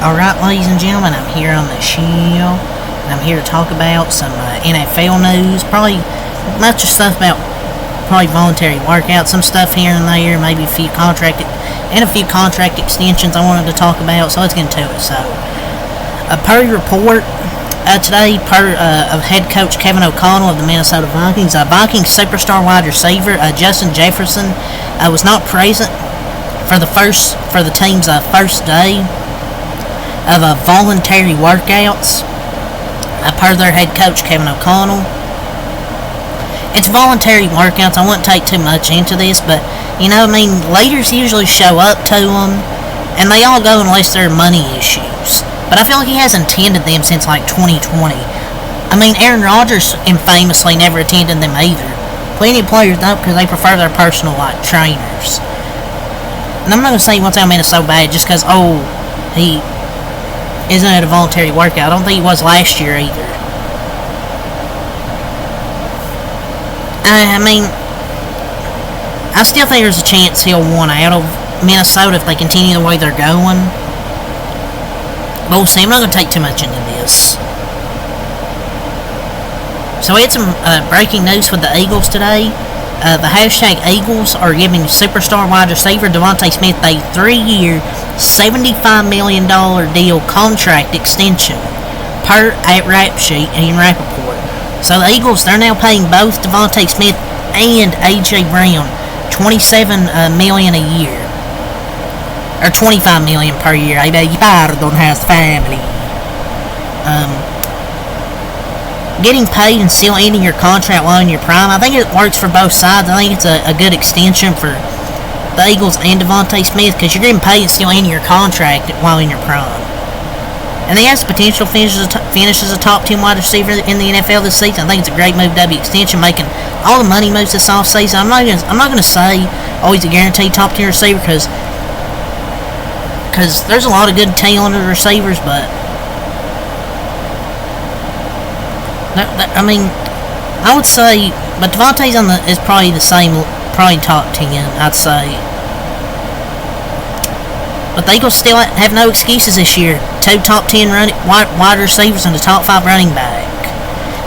Alright, ladies and gentlemen, I'm here on the show, and I'm here to talk about some NFL news, probably much of stuff about probably voluntary workouts, some stuff here and there, maybe a few contract extensions I wanted to talk about, so let's get into it. So, per report today, of head coach Kevin O'Connell of the Minnesota Vikings, Vikings superstar wide receiver Justin Jefferson was not present for the team's first day of voluntary workouts, per their head coach Kevin O'Connell. It's voluntary workouts. I wouldn't take too much into this, but leaders usually show up to them, and they all go unless there are money issues. But I feel like he hasn't attended them since like 2020. Aaron Rodgers infamously never attended them either. Plenty of players don't because they prefer their personal trainers. And I'm not gonna say once so bad just because he isn't at a voluntary workout. I don't think he was last year either. I still think there's a chance he'll want out of Minnesota if they continue the way they're going. But we'll see. I'm not going to take too much into this. So we had some breaking news with the Eagles today. The hashtag Eagles are giving superstar wide receiver Devontae Smith a 3-year, $75 million deal contract extension per rap sheet and Rappaport. So the Eagles, they're now paying both Devontae Smith and A.J. Brown $27 million a year. Or $25 million per year. I beg your pardon, has family. Getting paid and still ending your contract while in your prime, I think it works for both sides. I think it's a good extension for the Eagles and Devontae Smith because you're getting paid and still ending your contract while in your prime. And he has the potential to finish as a top 10 wide receiver in the NFL this season. I think it's a great move, W extension, making all the money moves this offseason. I'm not going to say he's a guaranteed top 10 receiver because there's a lot of good talented receivers, but I would say, but Devontae's is probably the same, probably top 10, I'd say. But the Eagles still have no excuses this year. 2 top 10 wide receivers and a top 5 running back,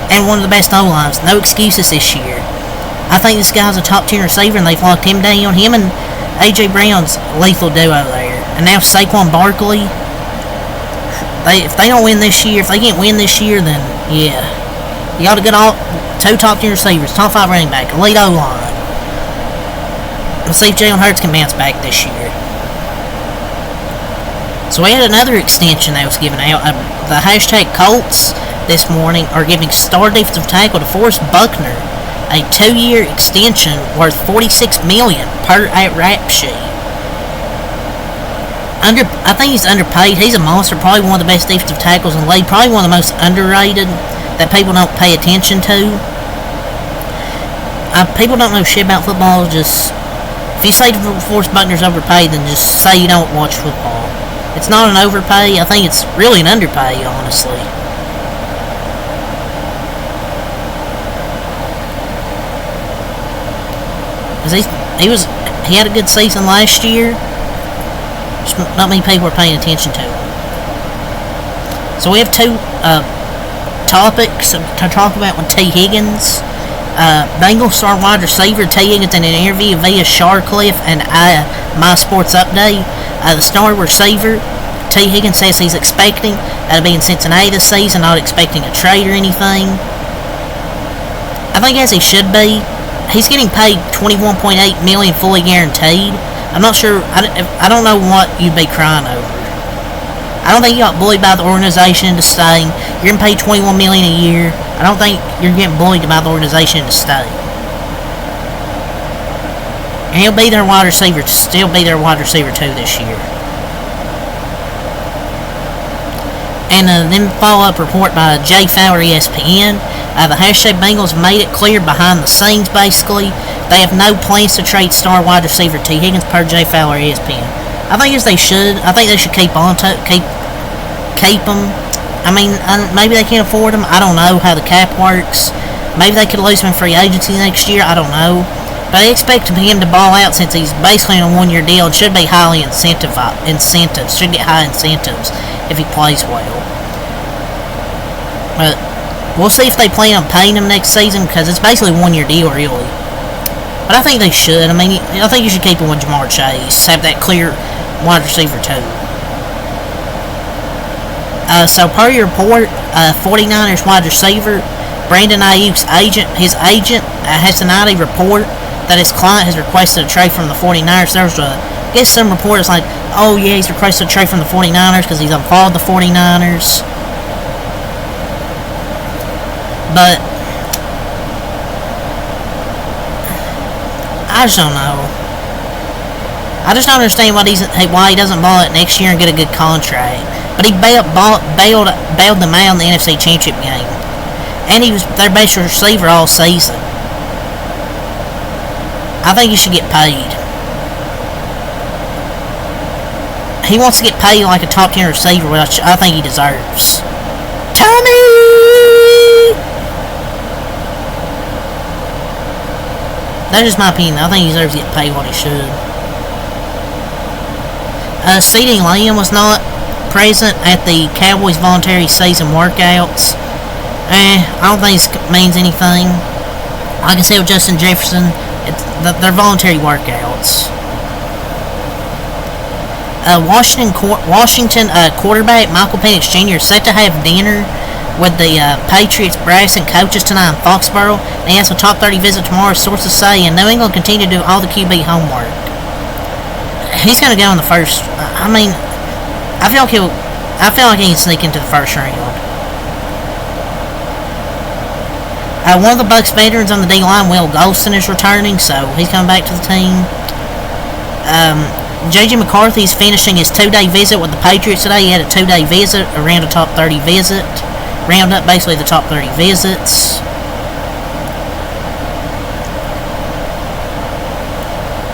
and one of the best O-lines. No excuses this year. I think this guy's a top 10 receiver, and they've locked him down. Him and A.J. Brown's lethal duo there. And now Saquon Barkley. If they don't win this year, if they can't win this year, then yeah. You got to get all 2 top 10 receivers, top 5 running back, elite O-line. We'll see if Jalen Hurts can bounce back this year. So we had another extension that was given out. The hashtag Colts this morning are giving star defensive tackle DeForest Buckner a 2-year extension worth $46 million per rap sheet. I think he's underpaid. He's a monster. Probably one of the best defensive tackles in the league. Probably one of the most underrated that people don't pay attention to. People don't know shit about football. Just if you say DeForest Buckner's overpaid, then just say you don't watch football. It's not an overpay. I think it's really an underpay, honestly. He had a good season last year. Just not many people are paying attention to him. So we have 2 topics to talk about with T. Higgins. Bengals star wide receiver T. Higgins in an interview via Sharcliffe and My Sports Update. The star receiver T. Higgins says he's expecting to be in Cincinnati this season, not expecting a trade or anything. I think as he should be. He's getting paid $21.8 million fully guaranteed. I'm not sure. I don't know what you'd be crying over. I don't think you got bullied by the organization into staying. You're getting paid $21 million a year. I don't think you're getting bullied by the organization into staying. And he'll be their wide receiver. Still be their wide receiver too this year. And then follow-up report by Jay Fowler, ESPN. The hashtag Bengals made it clear behind the scenes, basically. They have no plans to trade star wide receiver T. Higgins per Jay Fowler, ESPN. I think as they should. I think they should keep him. Maybe they can't afford him. I don't know how the cap works. Maybe they could lose him in free agency next year. I don't know. But I expect him to ball out since he's basically on a one-year deal and should be highly should get high incentives if he plays well. But we'll see if they plan on paying him next season because it's basically a one-year deal, really. But I think they should. I mean, I think you should keep him with Jamar Chase. Have that clear wide receiver, too. So, per your report, 49ers wide receiver, Brandon Ayuk's agent, has tonight a report that his client has requested a trade from the 49ers. There was some reports like, oh yeah, he's requested a trade from the 49ers because he's unfollowed the 49ers. But I just don't know. I just don't understand why he doesn't ball it next year and get a good contract. But he bailed them out in the NFC Championship game. And he was their best receiver all season. I think he should get paid. He wants to get paid like a top 10 receiver, which I think he deserves. Tommy! That's just my opinion. I think he deserves to get paid what he should. CeeDee Lamb was not present at the Cowboys voluntary season workouts. I don't think this means anything. Like I said with Justin Jefferson, they're voluntary workouts. Washington quarterback Michael Penix Jr. is set to have dinner with the Patriots brass and coaches tonight in Foxborough. They have some top 30 visit tomorrow, sources say, and New England continue to do all the QB homework. He's going to go in the first. I mean, I feel like he can sneak into the first round. One of the Bucs veterans on the D-line, Will Golston, is returning, so he's coming back to the team. J.J. McCarthy is finishing his 2-day visit with the Patriots today. He had a 2-day visit, around a top 30 visit. Round up basically the top 30 visits.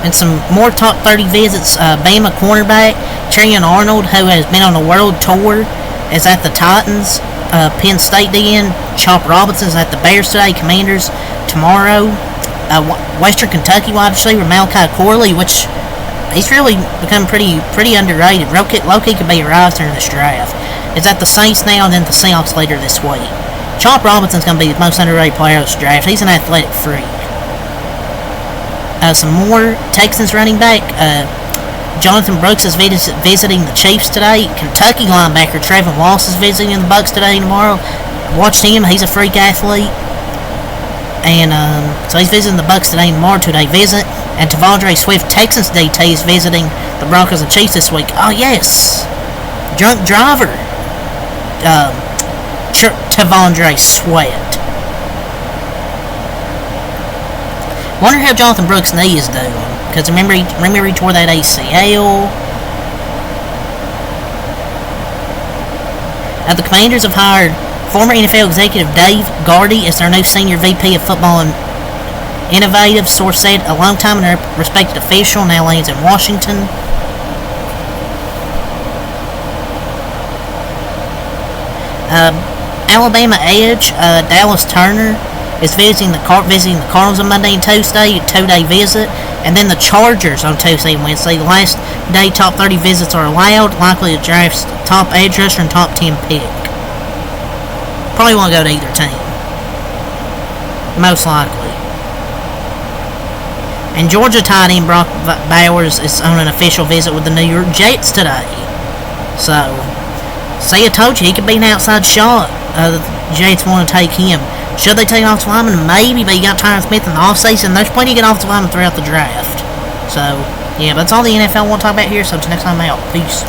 And some more top 30 visits. Bama cornerback Terrion Arnold, who has been on a world tour, is at the Titans. Penn State DN Chop Robinson's at the Bears today. Commanders tomorrow. Western Kentucky wide receiver Malachi Corley, which he's really become pretty underrated. Low-key could be a rise during this draft. Is at the Saints now and then the Seahawks later this week. Chop Robinson's going to be the most underrated player of this draft. He's an athletic freak. Some more Texans running back. Jonathan Brooks is visiting the Chiefs today. Kentucky linebacker Trevin Walsh is visiting the Bucs today and tomorrow. Watched him. He's a freak athlete. And so he's visiting the Bucs today and tomorrow, 2-day visit. And Tavondre Swift, Texans DT, is visiting the Broncos and Chiefs this week. Oh, yes. Drunk driver. Tavondre Swift. Wonder how Jonathan Brooks' knee is doing. Because remember he tore that ACL. The Commanders have hired former NFL executive Dave Gardy as their new senior VP of football and innovative. Source said a long-time and respected official now lands in Washington. Alabama edge Dallas Turner is visiting the Cardinals on Monday and Tuesday, a 2-day visit, and then the Chargers on Tuesday and Wednesday. The last day top 30 visits are allowed, likely to draft top edge rusher and top 10 pick. Probably won't go to either team. Most likely. And Georgia tight end Brock Bowers is on an official visit with the New York Jets today. So, see, I told you, he could be an outside shot. The Jets want to take him. Should they take an offensive lineman? Maybe, but you got Tyron Smith in the offseason. There's plenty of good offensive linemen throughout the draft. So, yeah, but that's all the NFL I want to talk about here. So, until next time, I'm out. Peace.